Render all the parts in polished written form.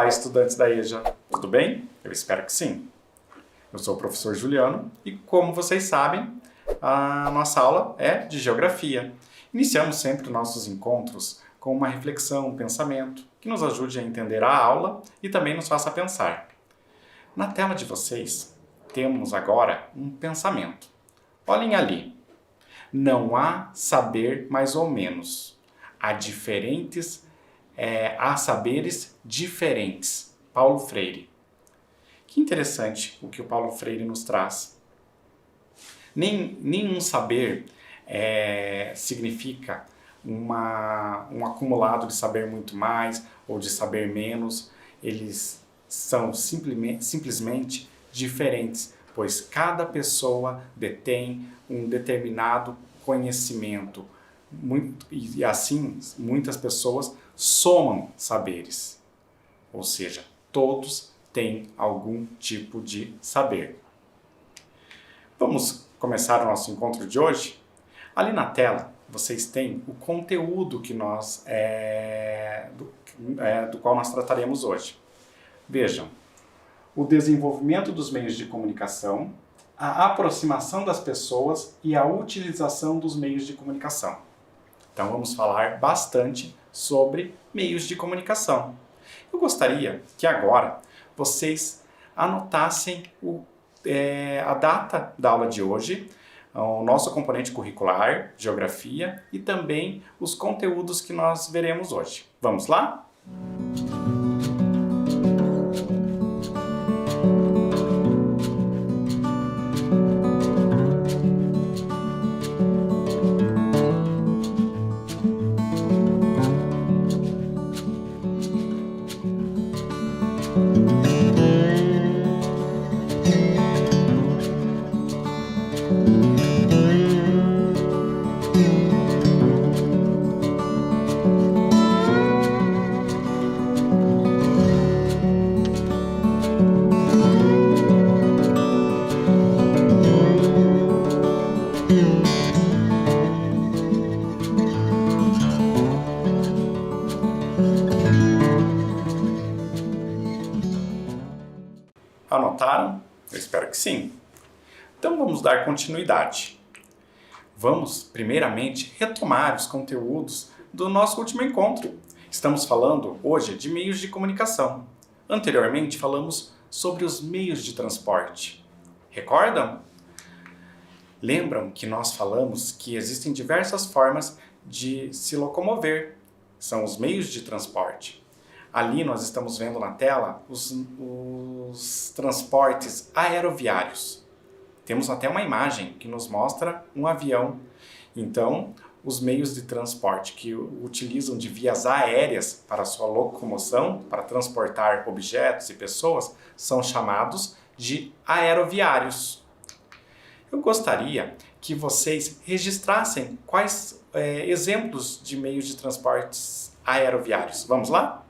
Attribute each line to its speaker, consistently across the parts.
Speaker 1: Olá, estudantes da EJA, tudo bem? Eu espero que sim. Eu sou o professor Juliano e, como vocês sabem, a nossa aula é de Geografia. Iniciamos sempre nossos encontros com uma reflexão, um pensamento, que nos ajude a entender a aula e também nos faça pensar. Na tela de vocês, temos agora um pensamento. Olhem ali. Não há saber mais ou menos. Há saberes diferentes. Paulo Freire. Que interessante o que o Paulo Freire nos traz. Nenhum saber significa um acumulado de saber muito mais ou de saber menos. Eles são simplesmente diferentes, pois cada pessoa detém um determinado conhecimento. E assim, muitas pessoas somam saberes, ou seja, todos têm algum tipo de saber. Vamos começar o nosso encontro de hoje? Ali na tela, vocês têm o conteúdo que do qual nós trataremos hoje. Vejam, o desenvolvimento dos meios de comunicação, a aproximação das pessoas e a utilização dos meios de comunicação. Então vamos falar bastante sobre meios de comunicação. Eu gostaria que agora vocês anotassem a data da aula de hoje, o nosso componente curricular, Geografia, e também os conteúdos que nós veremos hoje. Vamos lá? Anotaram? Eu espero que sim. Então vamos dar continuidade. Vamos, primeiramente, retomar os conteúdos do nosso último encontro. Estamos falando hoje de meios de comunicação. Anteriormente falamos sobre os meios de transporte. Recordam? Lembram que nós falamos que existem diversas formas de se locomover. São os meios de transporte. Ali nós estamos vendo na tela os transportes aeroviários. Temos até uma imagem que nos mostra um avião. Então, os meios de transporte que utilizam de vias aéreas para sua locomoção, para transportar objetos e pessoas, são chamados de aeroviários. Eu gostaria que vocês registrassem quais exemplos de meios de transportes aeroviários. Vamos lá?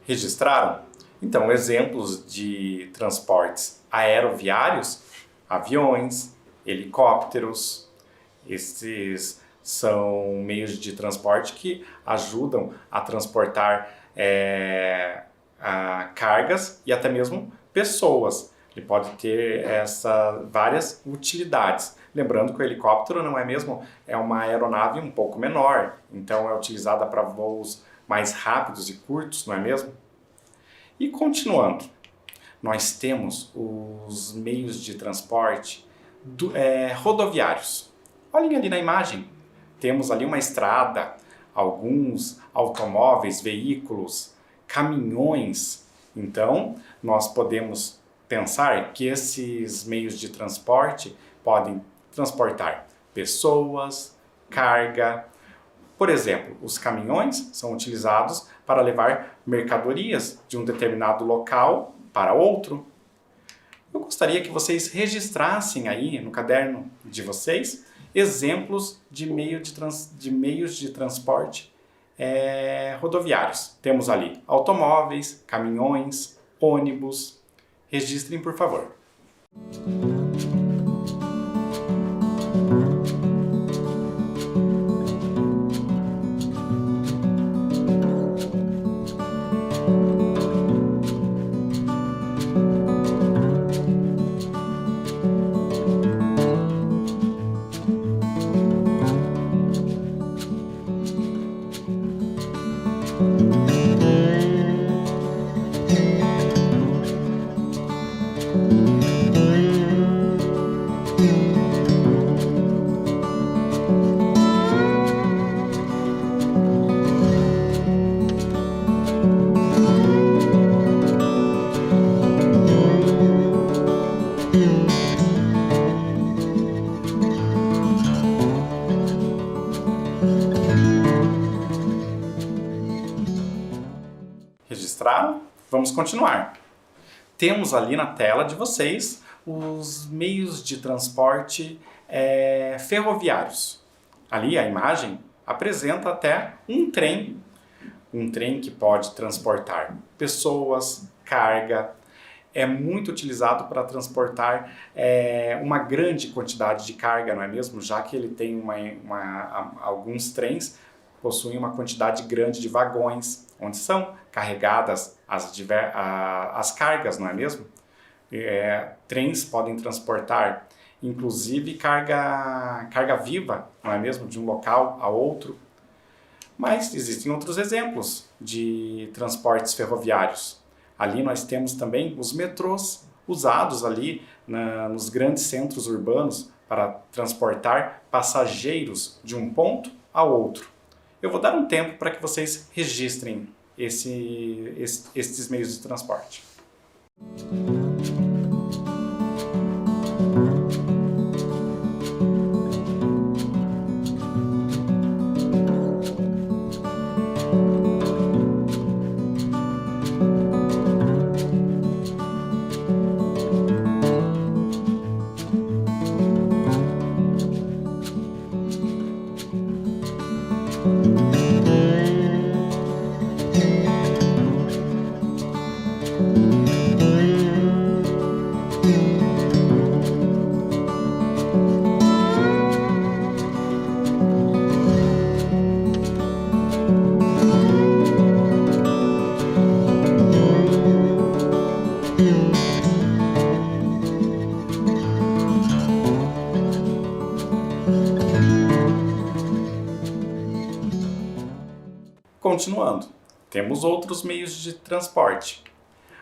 Speaker 1: Registraram? Então, exemplos de transportes aeroviários, aviões, helicópteros. Esses são meios de transporte que ajudam a transportar cargas e até mesmo pessoas. Ele pode ter várias utilidades. Lembrando que o helicóptero não é mesmo? É uma aeronave um pouco menor, então é utilizada para voos mais rápidos e curtos, não é mesmo? E continuando, nós temos os meios de transporte rodoviários. Olhem ali na imagem. Temos ali uma estrada, alguns automóveis, veículos, caminhões. Então, nós podemos pensar que esses meios de transporte podem transportar pessoas, carga. Por exemplo, os caminhões são utilizados para levar mercadorias de um determinado local para outro. Eu gostaria que vocês registrassem aí no caderno de vocês exemplos de meios de transporte rodoviários. Temos ali automóveis, caminhões, ônibus. Registrem, por favor. Registraram? Vamos continuar. Temos ali na tela de vocês os meios de transporte ferroviários. Ali a imagem apresenta até um trem que pode transportar pessoas, carga. É muito utilizado para transportar uma grande quantidade de carga, não é mesmo? Já que ele tem alguns trens possuem uma quantidade grande de vagões, onde são carregadas as cargas, não é mesmo? Trens podem transportar, inclusive, carga viva, não é mesmo? De um local a outro. Mas existem outros exemplos de transportes ferroviários. Ali nós temos também os metrôs, usados ali nos grandes centros urbanos para transportar passageiros de um ponto a outro. Eu vou dar um tempo para que vocês registrem esses meios de transporte. Continuando, temos outros meios de transporte.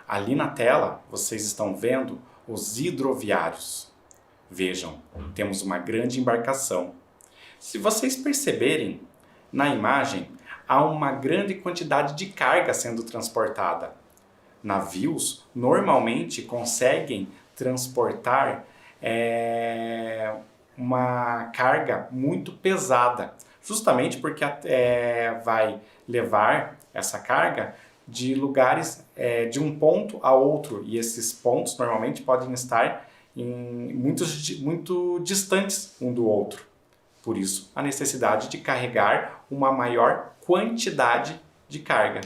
Speaker 1: Ali na tela, vocês estão vendo os hidroviários. Vejam, temos uma grande embarcação. Se vocês perceberem, na imagem, há uma grande quantidade de carga sendo transportada. Navios normalmente conseguem transportar uma carga muito pesada, justamente porque vai levar essa carga de lugares, de um ponto a outro, e esses pontos normalmente podem estar muito distantes um do outro. Por isso, a necessidade de carregar uma maior quantidade de carga.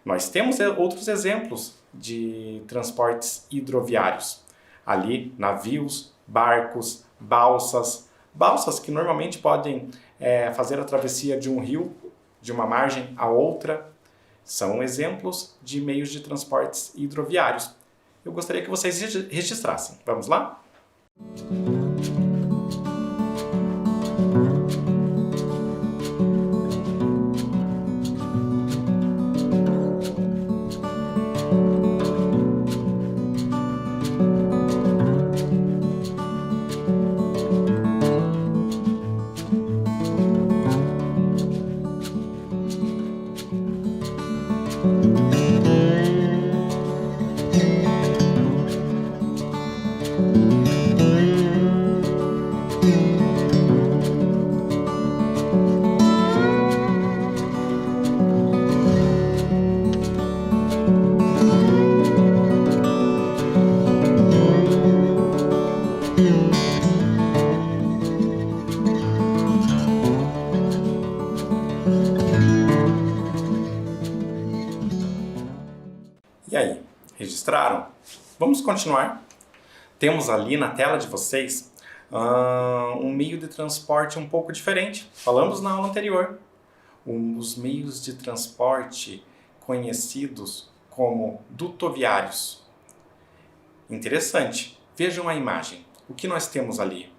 Speaker 1: Nós temos outros exemplos de transportes hidroviários. Ali, navios, barcos, balsas que normalmente podem fazer a travessia de um rio, de uma margem a outra, são exemplos de meios de transportes hidroviários. Eu gostaria que vocês registrassem. Vamos lá? E aí, registraram? Vamos continuar. Temos ali na tela de vocês um meio de transporte um pouco diferente. Falamos na aula anterior. Os meios de transporte conhecidos como dutoviários. Interessante. Vejam a imagem. O que nós temos ali?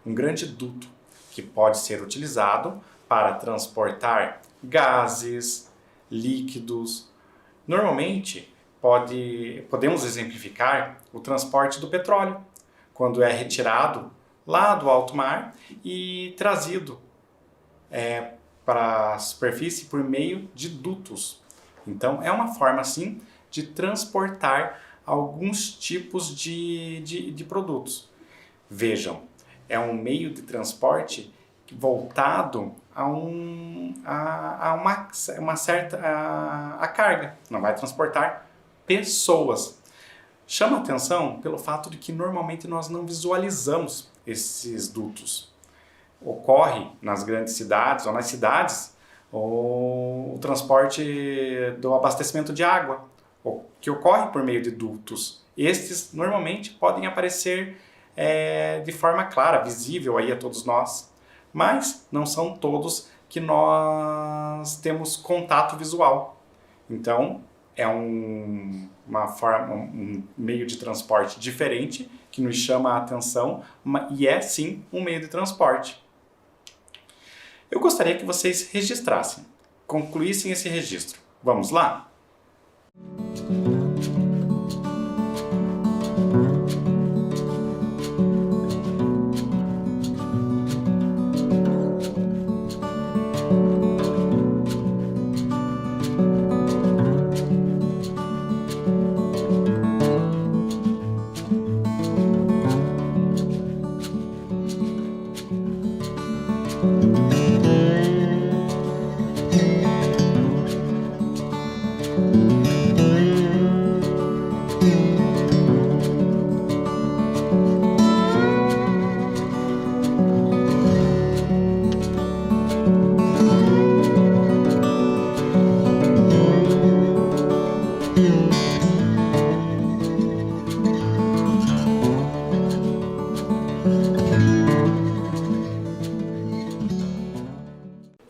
Speaker 1: Um grande duto que pode ser utilizado para transportar gases, líquidos. Normalmente, podemos exemplificar o transporte do petróleo, quando é retirado lá do alto mar e trazido para a superfície por meio de dutos. Então, é uma forma, assim, de transportar alguns tipos de produtos. Vejam, é um meio de transporte voltado a uma certa carga, não vai transportar pessoas. Chama atenção pelo fato de que normalmente nós não visualizamos esses dutos. Ocorre nas grandes cidades ou nas cidades o transporte do abastecimento de água, que ocorre por meio de dutos. Estes normalmente podem aparecer de forma clara, visível aí a todos nós, mas não são todos que nós temos contato visual. Então, é um meio de transporte diferente que nos chama a atenção e é sim um meio de transporte. Eu gostaria que vocês registrassem, concluíssem esse registro. Vamos lá?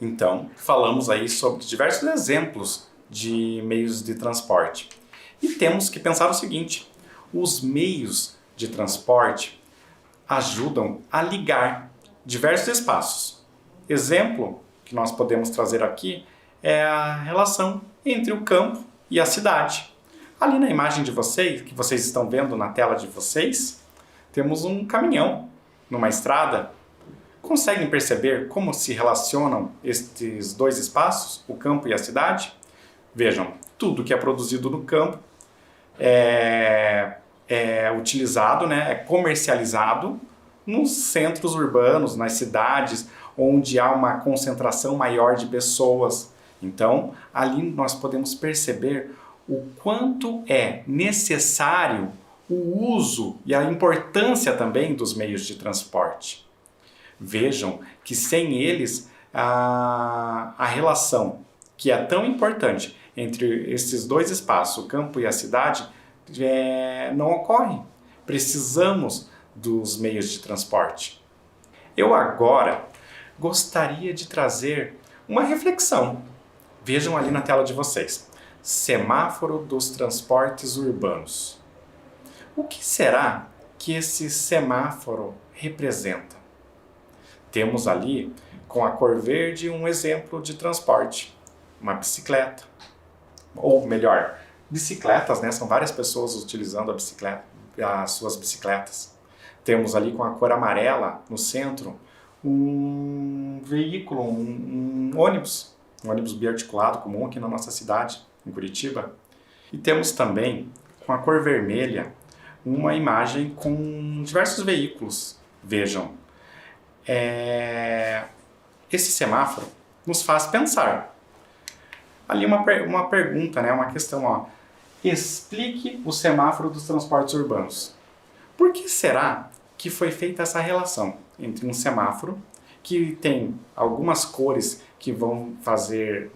Speaker 1: Então, falamos aí sobre diversos exemplos de meios de transporte. E temos que pensar o seguinte: os meios de transporte ajudam a ligar diversos espaços. Exemplo que nós podemos trazer aqui é a relação entre o campo e a cidade. Ali na imagem de vocês, que vocês estão vendo na tela de vocês, temos um caminhão numa estrada. Conseguem perceber como se relacionam estes dois espaços, o campo e a cidade? Vejam, tudo que é produzido no campo é utilizado, é comercializado nos centros urbanos, nas cidades, onde há uma concentração maior de pessoas. Então, ali nós podemos perceber o quanto é necessário o uso e a importância também dos meios de transporte. Vejam que sem eles a relação que é tão importante entre esses dois espaços, o campo e a cidade, não ocorre. Precisamos dos meios de transporte. Eu agora gostaria de trazer uma reflexão. Vejam ali na tela de vocês. Semáforo dos transportes urbanos. O que será que esse semáforo representa? Temos ali, com a cor verde, um exemplo de transporte. Uma bicicleta. Ou melhor, bicicletas, são várias pessoas utilizando as suas bicicletas. Temos ali com a cor amarela, no centro, um veículo, um ônibus biarticulado comum aqui na nossa cidade. em Curitiba. E temos também, com a cor vermelha, uma imagem com diversos veículos. Vejam, esse semáforo nos faz pensar. Ali uma pergunta, né? Uma questão, ó. Explique o semáforo dos transportes urbanos. Por que será que foi feita essa relação entre um semáforo que tem algumas cores que vão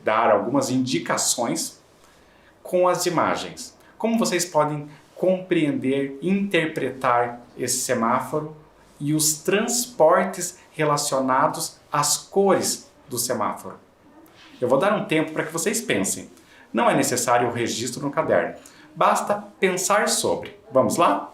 Speaker 1: dar algumas indicações com as imagens? Como vocês podem compreender, interpretar esse semáforo e os transportes relacionados às cores do semáforo? Eu vou dar um tempo para que vocês pensem. Não é necessário o registro no caderno. Basta pensar sobre. Vamos lá?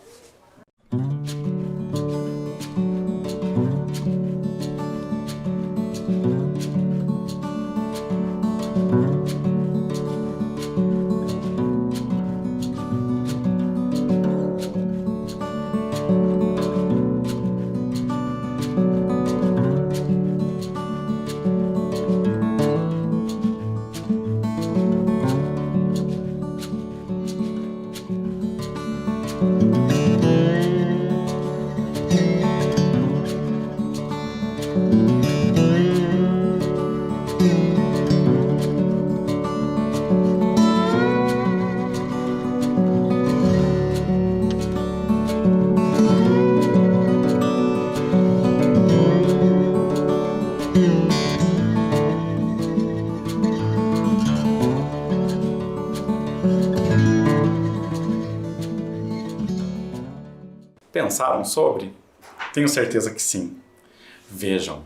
Speaker 1: Pensaram sobre? Tenho certeza que sim. Vejam,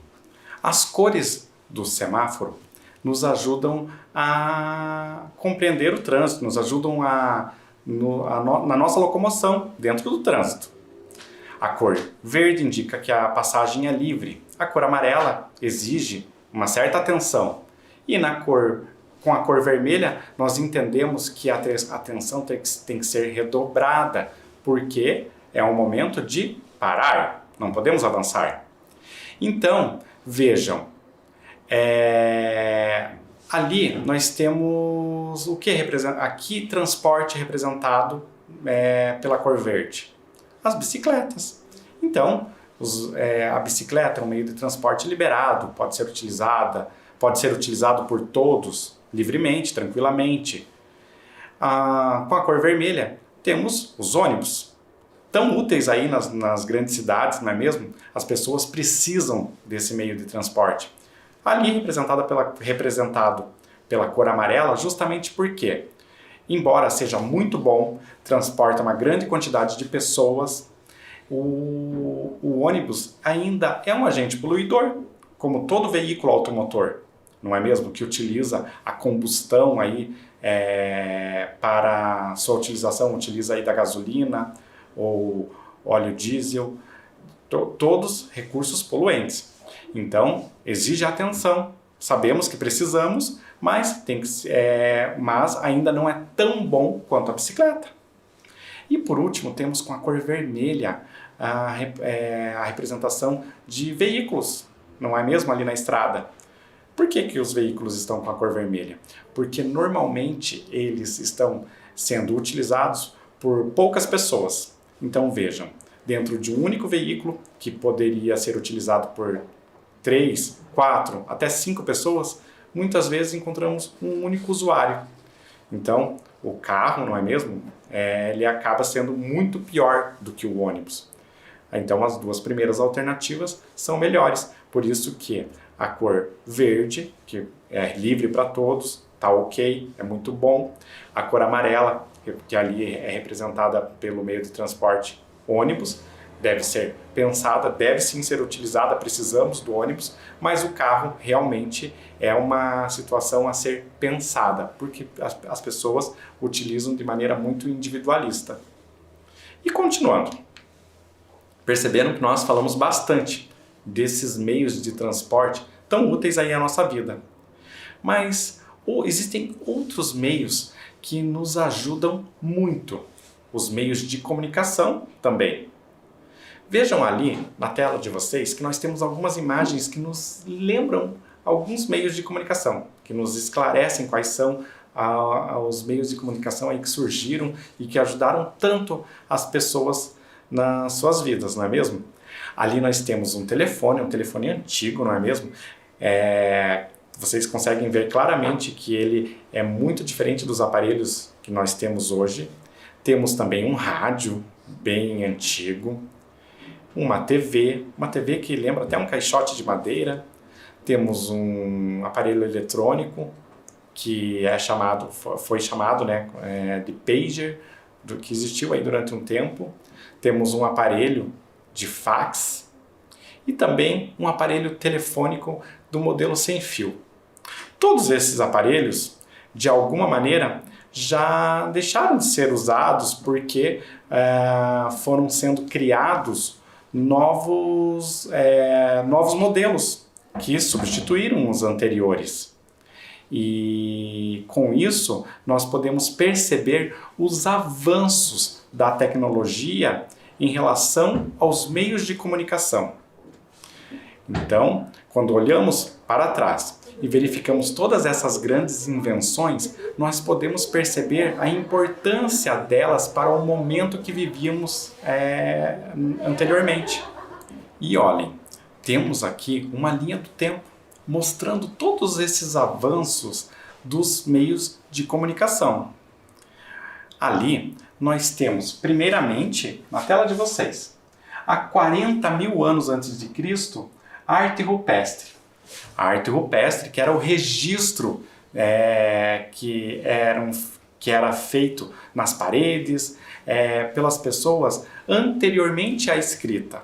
Speaker 1: as cores do semáforo nos ajudam a compreender o trânsito, nos ajudam na nossa locomoção dentro do trânsito. A cor verde indica que a passagem é livre. A cor amarela exige uma certa atenção. E com a cor vermelha, nós entendemos que a atenção tem que ser redobrada, porque é um momento de parar, não podemos avançar. Então, vejam, ali nós temos o que representa? Aqui, transporte representado pela cor verde. As bicicletas. Então, a bicicleta é um meio de transporte liberado, pode ser utilizado por todos, livremente, tranquilamente. Com a cor vermelha, temos os ônibus. Tão úteis aí nas grandes cidades, não é mesmo? As pessoas precisam desse meio de transporte. Ali representado pela cor amarela, justamente porque, embora seja muito bom, transporta uma grande quantidade de pessoas, o ônibus ainda é um agente poluidor, como todo veículo automotor, não é mesmo? Que utiliza a combustão aí, para sua utilização, utiliza aí da gasolina, ou óleo diesel, todos recursos poluentes. Então, exige atenção. Sabemos que precisamos, mas ainda não é tão bom quanto a bicicleta. E por último, temos com a cor vermelha a representação de veículos, não é mesmo? Ali na estrada. Por que os veículos estão com a cor vermelha? Porque normalmente eles estão sendo utilizados por poucas pessoas. Então vejam, dentro de um único veículo, que poderia ser utilizado por 3, 4, até 5 pessoas, muitas vezes encontramos um único usuário. Então, o carro, não é mesmo? Ele acaba sendo muito pior do que o ônibus. Então, as duas primeiras alternativas são melhores. Por isso que a cor verde, que é livre para todos, tá ok, é muito bom. A cor amarela, que ali é representada pelo meio de transporte ônibus, deve ser pensada, deve sim ser utilizada, precisamos do ônibus, mas o carro realmente é uma situação a ser pensada, porque as pessoas utilizam de maneira muito individualista. E continuando, perceberam que nós falamos bastante desses meios de transporte tão úteis aí à nossa vida. Mas existem outros meios que nos ajudam muito. Os meios de comunicação também. Vejam ali na tela de vocês que nós temos algumas imagens que nos lembram alguns meios de comunicação, que nos esclarecem quais são aos meios de comunicação aí que surgiram e que ajudaram tanto as pessoas nas suas vidas, não é mesmo? Ali nós temos um telefone antigo, não é mesmo? Vocês conseguem ver claramente que ele é muito diferente dos aparelhos que nós temos hoje. Temos também um rádio bem antigo, uma TV que lembra até um caixote de madeira. Temos um aparelho eletrônico que foi chamado, né, de pager, que existiu aí durante um tempo. Temos um aparelho de fax e também um aparelho telefônico do modelo sem fio. Todos esses aparelhos, de alguma maneira, já deixaram de ser usados porque foram sendo criados novos modelos que substituíram os anteriores. E com isso nós podemos perceber os avanços da tecnologia em relação aos meios de comunicação. Então, quando olhamos para trás e verificamos todas essas grandes invenções, nós podemos perceber a importância delas para o momento que vivíamos anteriormente. E olhem, temos aqui uma linha do tempo mostrando todos esses avanços dos meios de comunicação. Ali nós temos, primeiramente, na tela de vocês, há 40 mil anos antes de Cristo, a arte rupestre. A arte rupestre, que era o registro que era feito nas paredes pelas pessoas anteriormente à escrita.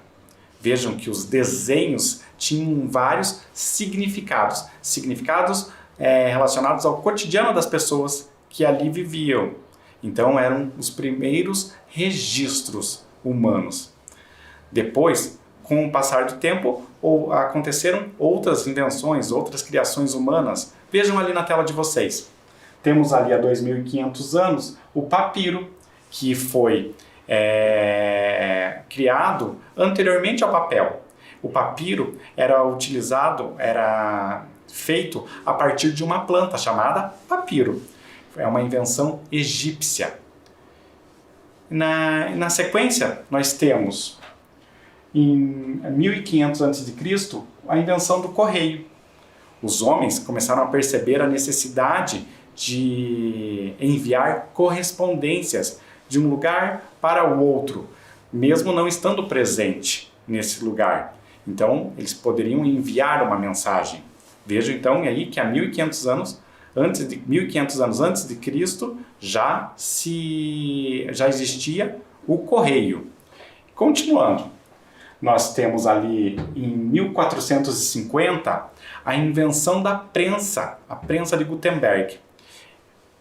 Speaker 1: Vejam que os desenhos tinham vários significados relacionados ao cotidiano das pessoas que ali viviam. Então eram os primeiros registros humanos. Depois, com o passar do tempo, aconteceram outras invenções, outras criações humanas. Vejam ali na tela de vocês. Temos ali há 2.500 anos o papiro, que foi criado anteriormente ao papel. O papiro era feito a partir de uma planta chamada papiro. É uma invenção egípcia. Na sequência, nós temos, em 1500 a.C., a invenção do correio. Os homens começaram a perceber a necessidade de enviar correspondências de um lugar para o outro, mesmo não estando presente nesse lugar. Então, eles poderiam enviar uma mensagem. Vejam então aí que há 1500 anos antes de Cristo já existia o correio. Continuando, nós temos ali em 1450 a invenção da prensa, a prensa de Gutenberg.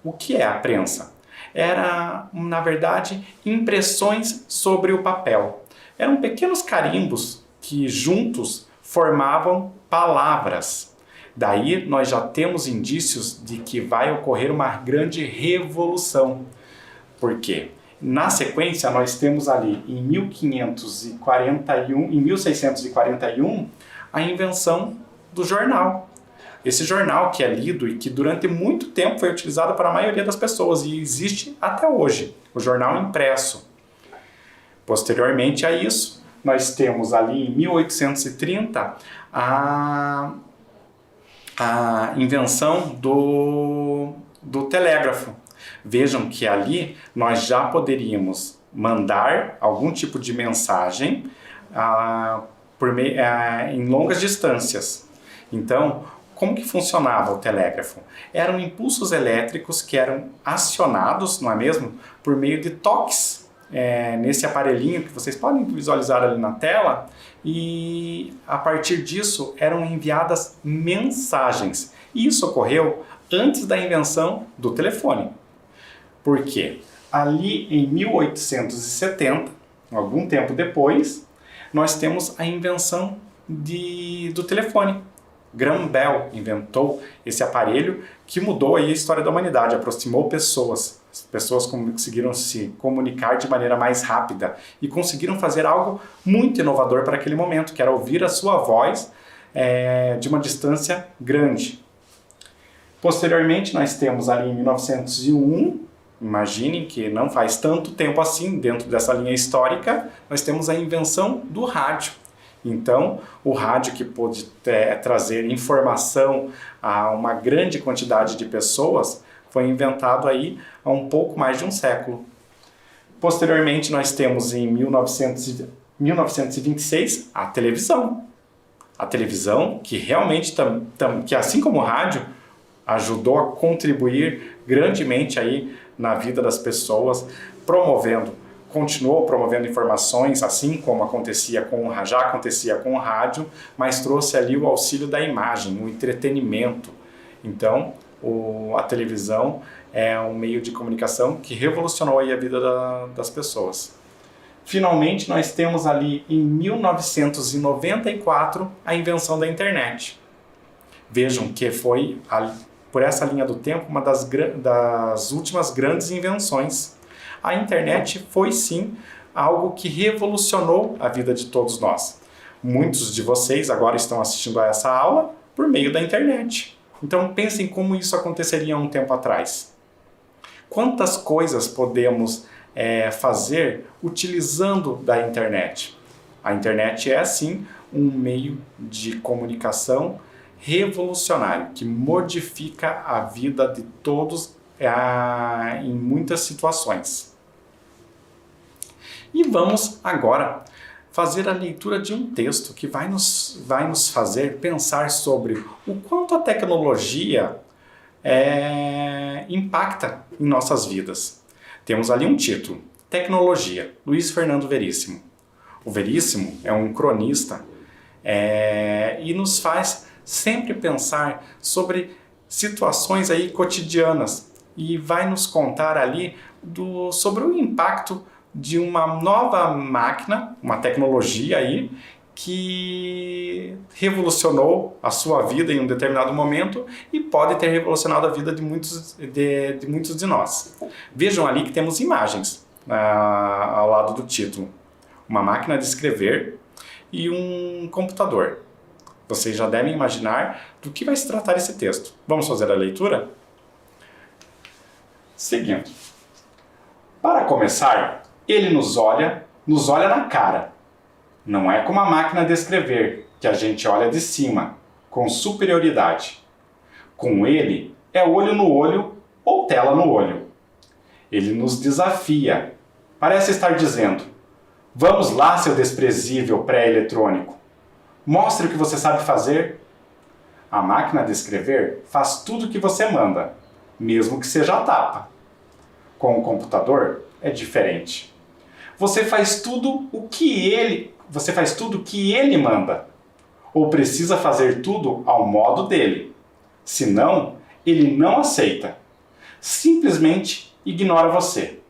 Speaker 1: O que é a prensa? Era, na verdade, impressões sobre o papel. Eram pequenos carimbos que juntos formavam palavras. Daí nós já temos indícios de que vai ocorrer uma grande revolução. Por quê? Na sequência, nós temos ali em 1641, a invenção do jornal. Esse jornal que é lido e que durante muito tempo foi utilizado para a maioria das pessoas e existe até hoje, o jornal impresso. Posteriormente a isso, nós temos ali em 1830 a invenção do telégrafo. Vejam que ali nós já poderíamos mandar algum tipo de mensagem em longas distâncias. Então, como que funcionava o telégrafo? Eram impulsos elétricos que eram acionados, não é mesmo? Por meio de toques nesse aparelhinho que vocês podem visualizar ali na tela, e a partir disso eram enviadas mensagens. E isso ocorreu antes da invenção do telefone. Por quê? Ali em 1870, algum tempo depois, nós temos a invenção do telefone. Graham Bell inventou esse aparelho que mudou aí a história da humanidade, aproximou pessoas. As pessoas conseguiram se comunicar de maneira mais rápida e conseguiram fazer algo muito inovador para aquele momento, que era ouvir a sua voz de uma distância grande. Posteriormente, nós temos ali em 1901, imaginem que não faz tanto tempo assim, dentro dessa linha histórica, nós temos a invenção do rádio. Então, o rádio que pôde trazer informação a uma grande quantidade de pessoas foi inventado aí há um pouco mais de um século. Posteriormente, nós temos em 1926 a televisão. A televisão que realmente, que assim como o rádio, ajudou a contribuir grandemente aí na vida das pessoas, continuou promovendo informações, assim como já acontecia com o rádio, mas trouxe ali o auxílio da imagem, o entretenimento. Então, a televisão é um meio de comunicação que revolucionou aí a vida das pessoas. Finalmente, nós temos ali em 1994 a invenção da internet. Vejam que foi, por essa linha do tempo, uma das últimas grandes invenções. A internet foi sim algo que revolucionou a vida de todos nós. Muitos de vocês agora estão assistindo a essa aula por meio da internet. Então pensem como isso aconteceria há um tempo atrás. Quantas coisas podemos fazer utilizando da internet? A internet é sim um meio de comunicação revolucionário, que modifica a vida de todos em muitas situações. E vamos agora fazer a leitura de um texto que vai nos fazer pensar sobre o quanto a tecnologia impacta em nossas vidas. Temos ali um título, Tecnologia, Luiz Fernando Veríssimo. O Veríssimo é um cronista e nos faz sempre pensar sobre situações aí cotidianas e vai nos contar ali sobre o impacto de uma nova máquina, uma tecnologia aí que revolucionou a sua vida em um determinado momento e pode ter revolucionado a vida de muitos de nós. Vejam ali que temos imagens ao lado do título. Uma máquina de escrever e um computador. Vocês já devem imaginar do que vai se tratar esse texto. Vamos fazer a leitura? Seguindo. Para começar, ele nos olha na cara. Não é como a máquina de escrever, que a gente olha de cima, com superioridade. Com ele, é olho no olho ou tela no olho. Ele nos desafia. Parece estar dizendo: vamos lá, seu desprezível pré-eletrônico. Mostre o que você sabe fazer. A máquina de escrever faz tudo o que você manda, mesmo que seja a tapa. Com o computador é diferente. Você faz tudo o que ele manda, ou precisa fazer tudo ao modo dele. Senão, ele não aceita. Simplesmente ignora você.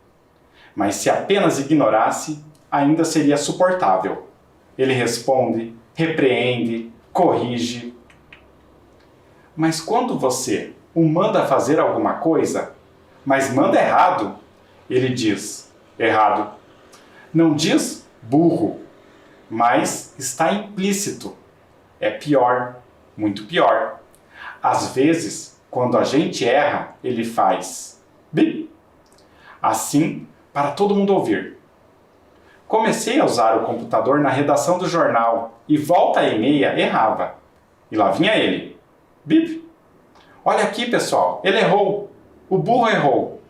Speaker 1: Mas se apenas ignorasse, ainda seria suportável. Ele responde, repreende, corrige. Mas quando você o manda fazer alguma coisa, mas manda errado, ele diz: errado. Não diz burro, mas está implícito. É pior, muito pior. Às vezes, quando a gente erra, ele faz bip. Assim, para todo mundo ouvir. Comecei a usar o computador na redação do jornal e volta e meia errava. E lá vinha ele. Bip. Olha aqui, pessoal, ele errou. O burro errou.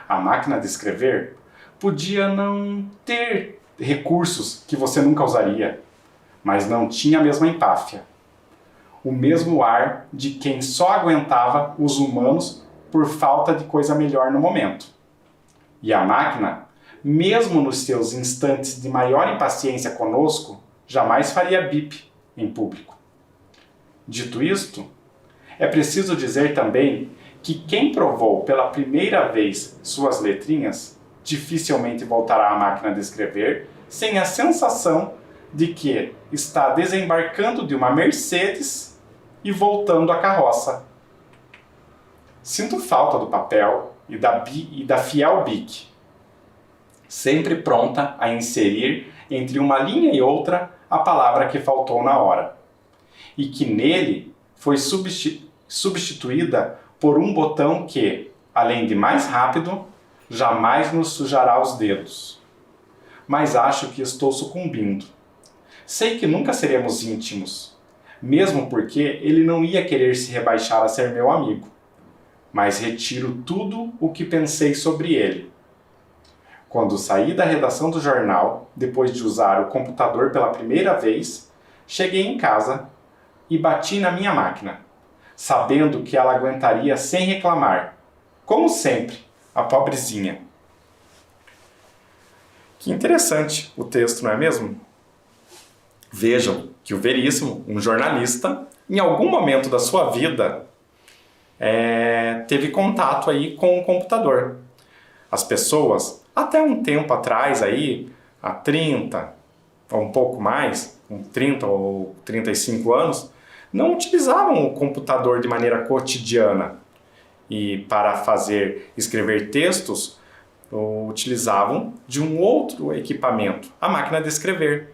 Speaker 1: A máquina de escrever podia não ter recursos que você nunca usaria, mas não tinha a mesma empáfia. O mesmo ar de quem só aguentava os humanos por falta de coisa melhor no momento. E a máquina, mesmo nos seus instantes de maior impaciência conosco, jamais faria bip em público. Dito isto, é preciso dizer também que quem provou pela primeira vez suas letrinhas dificilmente voltará à máquina de escrever sem a sensação de que está desembarcando de uma Mercedes e voltando à carroça. Sinto falta do papel e da fiel Bic, sempre pronta a inserir entre uma linha e outra a palavra que faltou na hora, e que nele foi substituída por um botão que, além de mais rápido, jamais nos sujará os dedos. Mas acho que estou sucumbindo. Sei que nunca seremos íntimos, mesmo porque ele não ia querer se rebaixar a ser meu amigo. Mas retiro tudo o que pensei sobre ele. Quando saí da redação do jornal, depois de usar o computador pela primeira vez, cheguei em casa e bati na minha máquina, sabendo que ela aguentaria sem reclamar. Como sempre, a pobrezinha. Que interessante o texto, não é mesmo? Vejam que o Veríssimo, um jornalista, em algum momento da sua vida, teve contato aí com o computador. As pessoas, até um tempo atrás, aí, há 30 ou um pouco mais, com 30 ou 35 anos, não utilizavam o computador de maneira cotidiana. E para escrever textos, utilizavam de um outro equipamento, a máquina de escrever.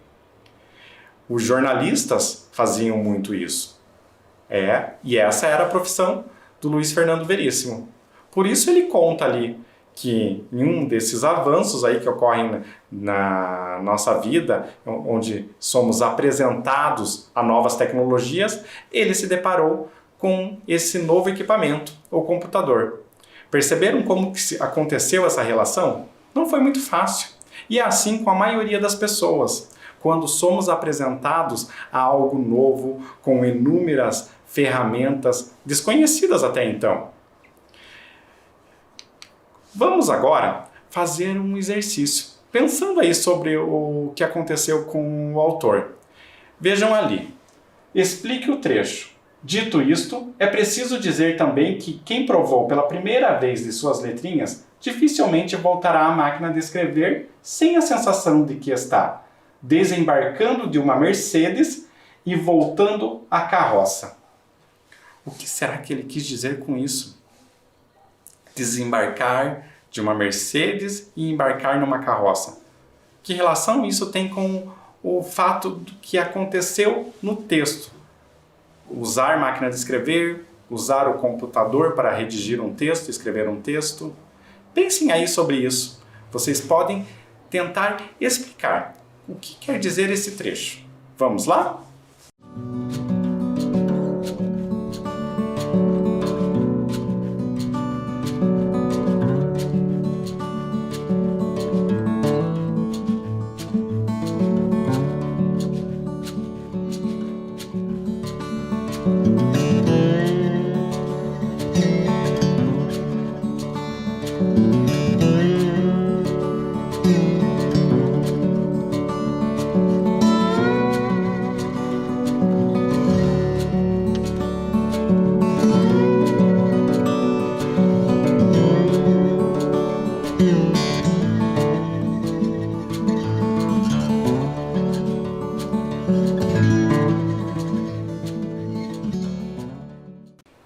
Speaker 1: Os jornalistas faziam muito isso. E essa era a profissão do Luiz Fernando Veríssimo. Por isso ele conta ali que em um desses avanços aí que ocorrem na nossa vida, onde somos apresentados a novas tecnologias, ele se deparou com esse novo equipamento, o computador. Perceberam como que aconteceu essa relação? Não foi muito fácil. E é assim com a maioria das pessoas. Quando somos apresentados a algo novo, com inúmeras ferramentas desconhecidas até então. Vamos agora fazer um exercício, pensando aí sobre o que aconteceu com o autor. Vejam ali. Explique o trecho. Dito isto, é preciso dizer também que quem provou pela primeira vez de suas letrinhas dificilmente voltará à máquina de escrever sem a sensação de que está desembarcando de uma Mercedes e voltando à carroça. O que será que ele quis dizer com isso? Desembarcar de uma Mercedes e embarcar numa carroça. Que relação isso tem com o fato do que aconteceu no texto? Usar máquina de escrever, usar o computador para redigir um texto, escrever um texto. Pensem aí sobre isso. Vocês podem tentar explicar o que quer dizer esse trecho. Vamos lá?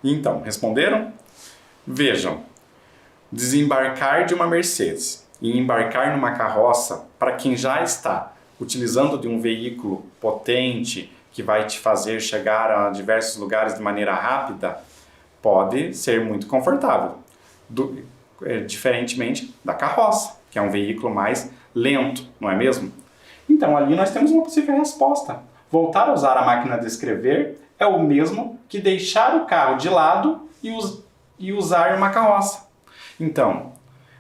Speaker 1: Então, responderam? Vejam, desembarcar de uma Mercedes e embarcar numa carroça, para quem já está utilizando de um veículo potente que vai te fazer chegar a diversos lugares de maneira rápida, pode ser muito confortável, diferentemente da carroça, que é um veículo mais lento, não é mesmo? Então, ali nós temos uma possível resposta. Voltar a usar a máquina de escrever é o mesmo que deixar o carro de lado e usar uma carroça. Então,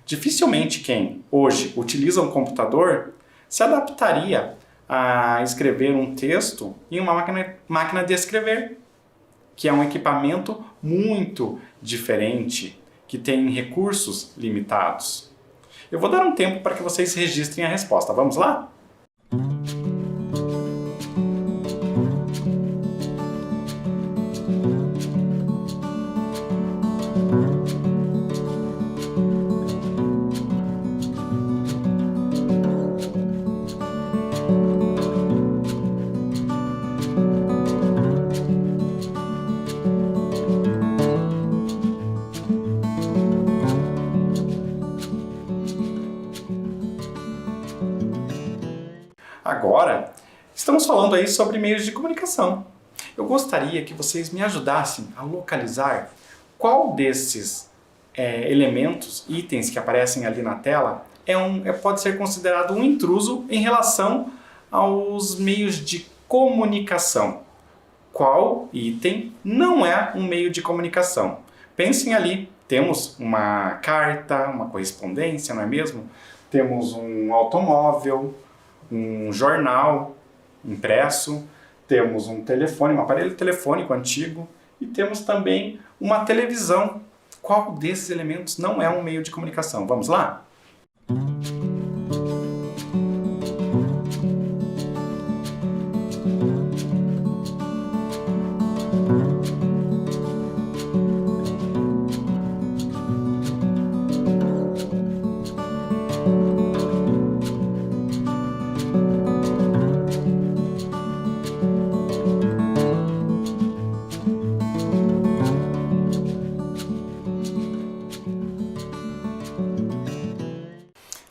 Speaker 1: dificilmente quem hoje utiliza um computador se adaptaria a escrever um texto em uma máquina de escrever, que é um equipamento muito diferente, que tem recursos limitados. Eu vou dar um tempo para que vocês registrem a resposta. Vamos lá? Agora, estamos falando aí sobre meios de comunicação. Eu gostaria que vocês me ajudassem a localizar qual desses elementos, itens que aparecem ali na tela, pode ser considerado um intruso em relação aos meios de comunicação. Qual item não é um meio de comunicação? Pensem ali, temos uma carta, uma correspondência, não é mesmo? Temos um automóvel, um jornal impresso, temos um telefone, um aparelho telefônico antigo e temos também uma televisão. Qual desses elementos não é um meio de comunicação? Vamos lá?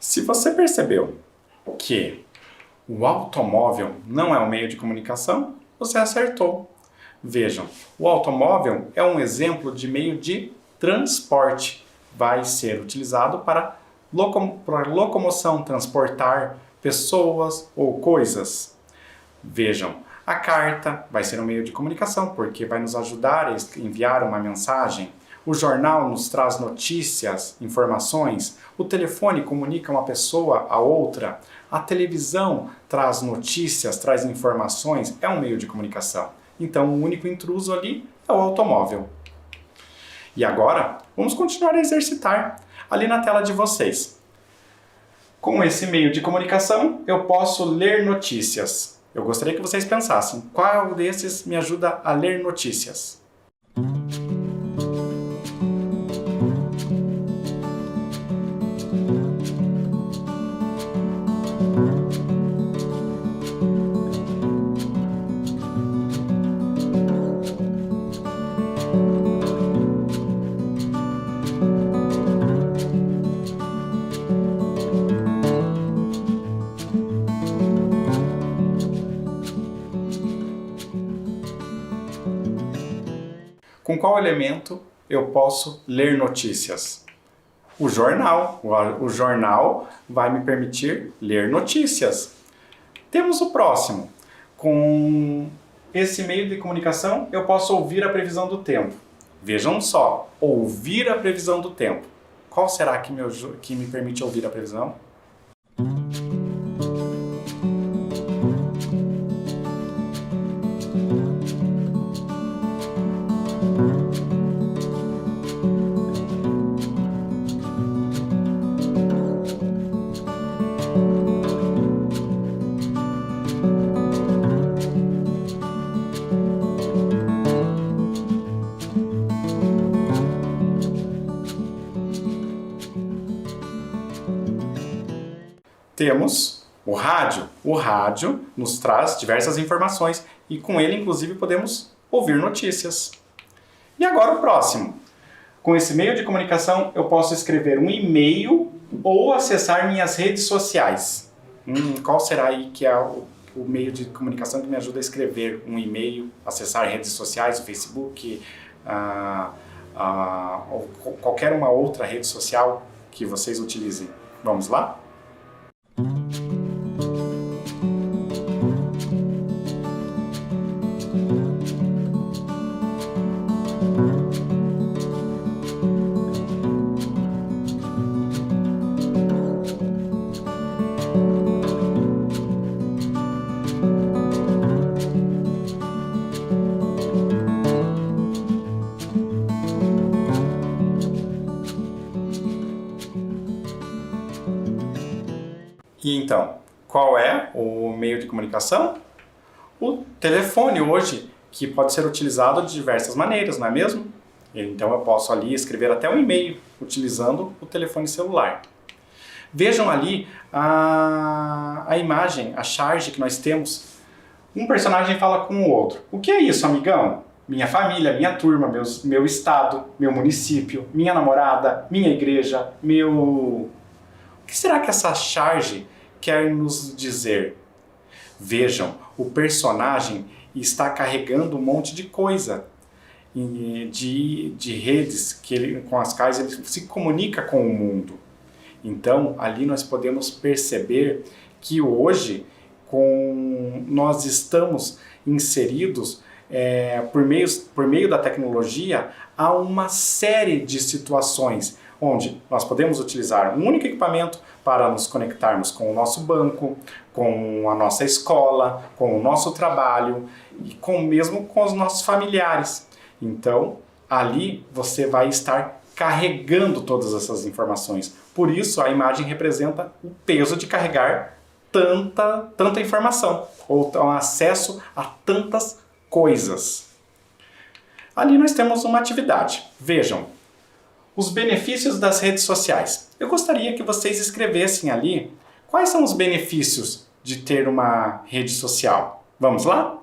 Speaker 1: Se você percebeu que o automóvel não é um meio de comunicação, você acertou. Vejam, o automóvel é um exemplo de meio de transporte. Vai ser utilizado para locomoção, transportar pessoas ou coisas. Vejam, a carta vai ser um meio de comunicação porque vai nos ajudar a enviar uma mensagem. O jornal nos traz notícias, informações. O telefone comunica uma pessoa a outra. A televisão traz notícias, traz informações. É um meio de comunicação. Então, o único intruso ali é o automóvel. E agora, vamos continuar a exercitar ali na tela de vocês. Com esse meio de comunicação, eu posso ler notícias. Eu gostaria que vocês pensassem, qual desses me ajuda a ler notícias? Com qual elemento eu posso ler notícias? O jornal. O jornal vai me permitir ler notícias. Temos o próximo. Com esse meio de comunicação, eu posso ouvir a previsão do tempo. Vejam só, ouvir a previsão do tempo. Qual será que me permite ouvir a previsão? Temos o rádio. O rádio nos traz diversas informações e com ele, inclusive, podemos ouvir notícias. E agora o próximo. Com esse meio de comunicação, eu posso escrever um e-mail ou acessar minhas redes sociais. Qual será aí que é o meio de comunicação que me ajuda a escrever um e-mail, acessar redes sociais, o Facebook, ou qualquer uma outra rede social que vocês utilizem? Vamos lá? E então, qual é o meio de comunicação? O telefone hoje, que pode ser utilizado de diversas maneiras, não é mesmo? Então eu posso ali escrever até um e-mail utilizando o telefone celular. Vejam ali a imagem, a charge que nós temos. Um personagem fala com o outro. O que é isso, amigão? Minha família, minha turma, meu estado, meu município, minha namorada, minha igreja, O que será que essa charge quer nos dizer? Vejam, o personagem, e está carregando um monte de coisa, de redes com as quais ele se comunica com o mundo. Então, ali nós podemos perceber que hoje nós estamos inseridos por meio da tecnologia a uma série de situações onde nós podemos utilizar um único equipamento para nos conectarmos com o nosso banco, com a nossa escola, com o nosso trabalho e mesmo com os nossos familiares. Então, ali você vai estar carregando todas essas informações. Por isso, a imagem representa o peso de carregar tanta informação, ou acesso a tantas coisas. Ali nós temos uma atividade. Vejam, os benefícios das redes sociais. Eu gostaria que vocês escrevessem ali quais são os benefícios de ter uma rede social. Vamos lá?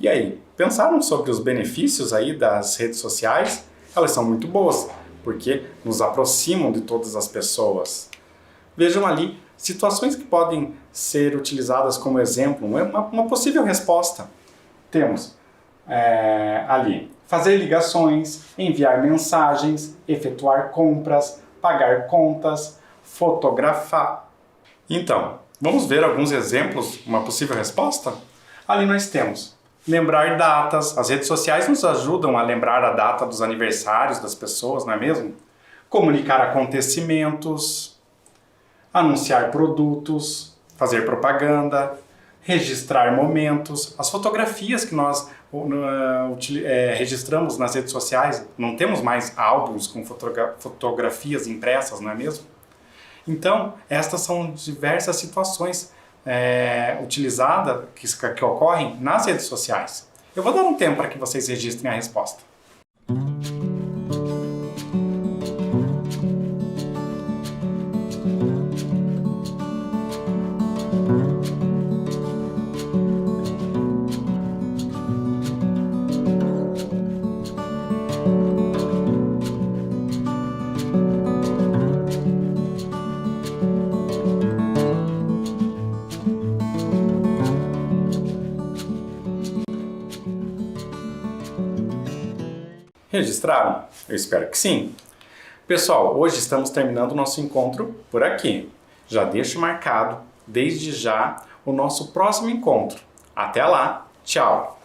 Speaker 1: E aí, pensaram sobre os benefícios aí das redes sociais? Elas são muito boas, porque nos aproximam de todas as pessoas. Vejam ali situações que podem ser utilizadas como exemplo, uma possível resposta. Temos ali fazer ligações, enviar mensagens, efetuar compras, pagar contas, fotografar. Então, vamos ver alguns exemplos, uma possível resposta? Ali nós temos lembrar datas. As redes sociais nos ajudam a lembrar a data dos aniversários das pessoas, não é mesmo? Comunicar acontecimentos, anunciar produtos, fazer propaganda, registrar momentos. As fotografias que nós registramos nas redes sociais, não temos mais álbuns com fotografias impressas, não é mesmo? Então, estas são diversas situações utilizadas que ocorrem nas redes sociais. Eu vou dar um tempo para que vocês registrem a resposta. Registraram? Eu espero que sim. Pessoal, hoje estamos terminando o nosso encontro por aqui. Já deixo marcado, desde já, o nosso próximo encontro. Até lá, tchau!